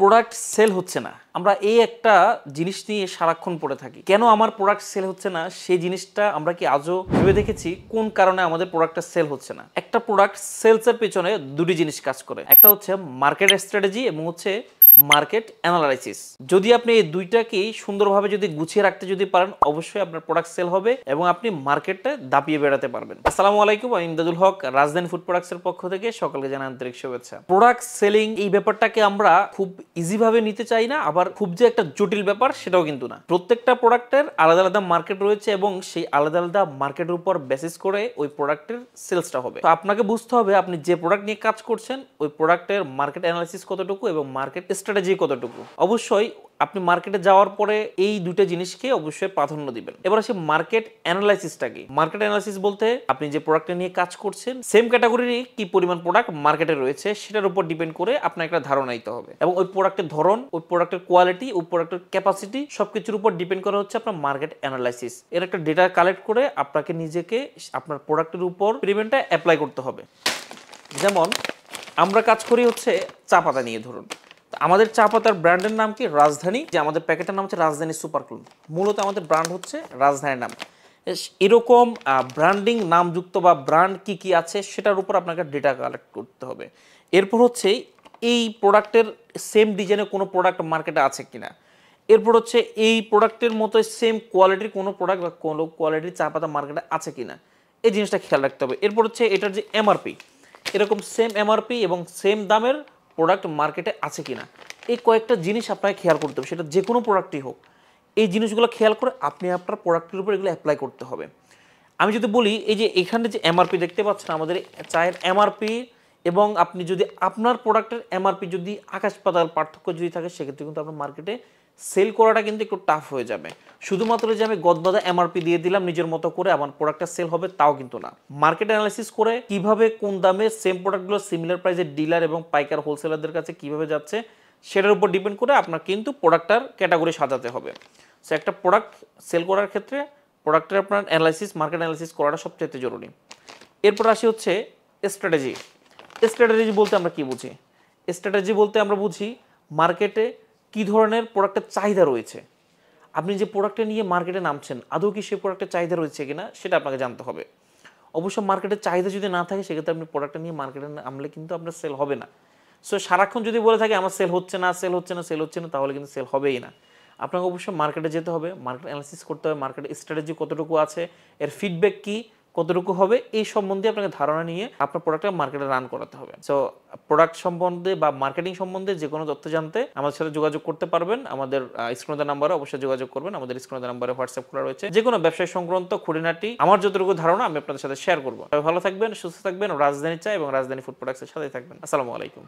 Product sell হচ্ছে না, আমরা এই একটা জিনিস নিয়ে সারাক্ষণ পড়ে থাকি। কেন আমার প্রোডাক্ট সেল হচ্ছে না সেই জিনিসটা আমরা কি আজও ভেবে দেখেছি কোন কারণে আমাদের প্রোডাক্টটা সেল হচ্ছে না? একটা প্রোডাক্ট সেলসের পেছনে দুটি জিনিস কাজ করে, একটা হচ্ছে মার্কেট স্ট্র্যাটেজি এবং হচ্ছে মার্কেট অ্যানালাইসিস। যদি আপনি এই দুইটাকেই সুন্দরভাবে যদি গুছিয়ে রাখতে যদি পারেন, অবশ্যই আপনার প্রোডাক্ট সেল হবে এবং আপনি মার্কেটে দাপিয়ে বেড়াতে পারবেন। আসসালামু আলাইকুম, আমি ইমদাদুল হক, রাজধানী ফুড প্রোডাক্টসের পক্ষ থেকে সকলকে জানাই আন্তরিক শুভেচ্ছা। প্রোডাক্ট সেলিং এই ব্যাপারটাকে আমরা খুব ইজি ভাবে নিতে চাই না, আবার খুব যে একটা জটিল ব্যাপার সেটাও কিন্তু না। প্রত্যেকটা প্রোডাক্টের আলাদা আলাদা মার্কেট রয়েছে এবং সেই আলাদা আলাদা মার্কেটের উপর বেসিস করে ওই প্রোডাক্টের সেলসটা হবে। তো আপনাকে বুঝতে হবে আপনি যে প্রোডাক্ট নিয়ে কাজ করছেন ওই প্রোডাক্টের মার্কেট অ্যানালাইসিস কতটুকু এবং মার্কেট স্ট্র্যাটেজি কতটুকু। অবশ্যই আপনি মার্কেটে যাওয়ার পরে এই দুটো জিনিসকে অবশ্যই প্রাধান্য দিবেন। এবার আসি মার্কেট অ্যানালাইসিসটা কি। মার্কেট অ্যানালাইসিস বলতে আপনি যে প্রোডাক্টটা নিয়ে কাজ করছেন সেম ক্যাটাগরির কি পরিমাণ প্রোডাক্ট মার্কেটে রয়েছে সেটার উপর ডিপেন্ড করে আপনার একটা ধারণা নিতে হবে, এবং ওই প্রোডাক্টের ধরন, ওই প্রোডাক্টের কোয়ালিটি, ওই প্রোডাক্টের ক্যাপাসিটি সবকিছুর উপর ডিপেন্ড করা হচ্ছে আপনার মার্কেট অ্যানালাইসিস। এর একটা ডেটা কালেক্ট করে আপনাকে নিজেকে আপনার প্রোডাক্টের উপর পেমেন্টটা অ্যাপ্লাই করতে হবে। যেমন আমরা কাজ করি হচ্ছে চা পাতা নিয়ে, ধরুন আমাদের চা পাতার ব্র্যান্ডের নাম কি? রাজধানী। যে আমাদের প্যাকেটের নাম হচ্ছে রাজধানী সুপার ক্লোন। মূলত আমাদের ব্র্যান্ড হচ্ছে রাজধানীর নাম। এরকম ব্র্যান্ডিং নামযুক্ত বা ব্র্যান্ড কি কি আছে সেটার উপর আপনাকে ডেটা কালেক্ট করতে হবে। এরপর হচ্ছে এই প্রোডাক্টের সেম ডিজাইনের কোনো প্রোডাক্ট মার্কেটে আছে কিনা। এরপর হচ্ছে এই প্রোডাক্টের মতো সেম কোয়ালিটির কোনো প্রোডাক্ট বা কোনো কোয়ালিটির চা পাতা মার্কেটে আছে কিনা, এই জিনিসটা খেয়াল রাখতে হবে। এরপর হচ্ছে এটার যে এমআরপি, এরকম সেম এমআরপি এবং সেম দামের প্রোডাক্ট মার্কেটে আছে কিনা, এই কয়েকটা জিনিস আপনাকে খেয়াল করতে হবে। সেটা যে কোনো প্রোডাক্টই হোক, এই জিনিসগুলো খেয়াল করে আপনি আপনার প্রোডাক্টের উপর এগুলো অ্যাপ্লাই করতে হবে। আমি যদি বলি, এই যে এখানে যে এমআরপি দেখতে পাচ্ছেন আমাদের চায়ের এমআরপি, এবং আপনি যদি আপনার প্রোডাক্টের এমআরপি যদি আকাশ পাতাল পার্থক্য যদি থাকে, সেক্ষেত্রে কিন্তু আপনার মার্কেটে সেল করাটা কিন্তু একটু টাফ হয়ে যাবে। শুধুমাত্র যে আমি গদবাদা এমআরপি দিয়ে দিলাম নিজের মতো করে আমার প্রোডাক্টটা সেল হবে তাও কিন্তু না। মার্কেট অ্যানালাইসিস করে কিভাবে কোন দামে সেম প্রোডাক্টগুলো সিমিলার প্রাইসে ডিলার এবং পাইকার হোলসেলারদের কাছে কিভাবে যাচ্ছে সেটার উপর ডিপেন্ড করে আপনার কিন্তু প্রোডাক্টটার ক্যাটাগরি সাজাতে হবে। সো একটা প্রোডাক্ট সেল করার ক্ষেত্রে প্রোডাক্টের আপনার অ্যানালাইসিস, মার্কেট অ্যানালাইসিস করাটা সবচেয়ে জরুরি। এরপর আসি হচ্ছে স্ট্র্যাটেজি। স্ট্র্যাটেজি বলতে আমরা কি বুঝি? স্ট্র্যাটেজি বলতে আমরা বুঝি মার্কেটে কী ধরনের প্রোডাক্টের চাহিদা রয়েছে। আপনি যে প্রোডাক্টটা নিয়ে মার্কেটে নামছেন আদৌ কি সেই প্রোডাক্টের চাহিদা রয়েছে কিনা সেটা আপনাকে জানতে হবে। অবশ্য মার্কেটের চাহিদা যদি না থাকে সেক্ষেত্রে আপনি প্রোডাক্টটা নিয়ে মার্কেটে নামলে কিন্তু আপনার সেল হবে না। সো সারাক্ষণ যদি বলে থাকে আমার সেল হচ্ছে না, সেল হচ্ছে না, সেল হচ্ছে না, তাহলে কিন্তু সেল হবেই না। আপনাকে অবশ্যই মার্কেটে যেতে হবে, মার্কেট অ্যানালাইসিস করতে হবে, মার্কেট স্ট্র্যাটেজি কতটুকু আছে, এর ফিডব্যাক কি, কতটুকু হবে, এই সম্বন্ধে আপনাকে ধারণা নিয়ে আপনার প্রোডাক্টটা মার্কেটে রান করাতে হবে। সো প্রোডাক্ট সম্বন্ধে বা মার্কেটিং সম্বন্ধে যে কোনো তথ্য জানতে আমাদের সাথে যোগাযোগ করতে পারবেন। আমাদের স্ক্রিনে নাম্বারে অবশ্যই যোগাযোগ করবেন। আমাদের স্ক্রিনে নাম্বারে হোয়াটসঅ্যাপ খোলা রয়েছে। যে কোনো ব্যবসায় সংক্রান্ত খুঁটিনাটি আমার যতটুকু ধারণা আমি আপনাদের সাথে শেয়ার করবো। ভালো থাকবেন, সুস্থ থাকবেন, রাজধানী চা এবং রাজধানী ফুড প্রোডাক্টসের সাথে থাকবেন। আসসালামু আলাইকুম।